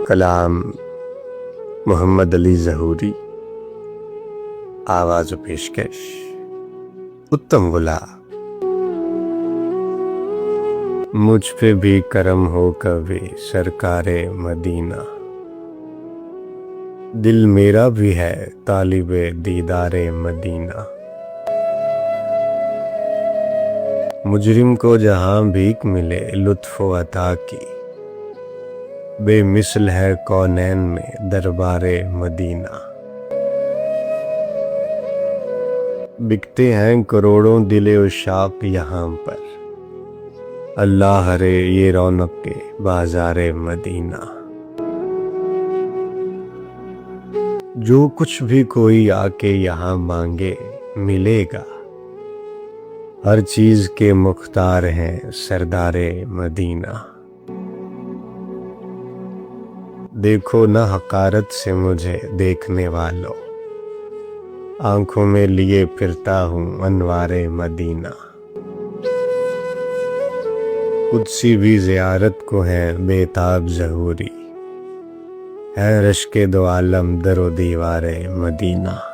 کلام محمد علی ظہوری، آواز و پیشکش اتم گلاب۔ مجھ پہ بھی کرم ہو کبھی سرکار مدینہ، دل میرا بھی ہے طالب دیدار مدینہ۔ مجرم کو جہاں بھیک ملے لطف و عطا کی، بے مثل ہے کونین میں دربار مدینہ۔ بکتے ہیں کروڑوں دل عشاق یہاں پر، اللہ رے یہ رونق کے بازار مدینہ۔ جو کچھ بھی کوئی آ کے یہاں مانگے ملے گا، ہر چیز کے مختار ہیں سردار مدینہ۔ دیکھو نہ حقارت سے مجھے دیکھنے والوں، آنکھوں میں لیے پھرتا ہوں انوار مدینہ۔ قدسی بھی زیارت کو ہے بے تاب ظہوری، ہے رشک دو عالم در و دیوار مدینہ۔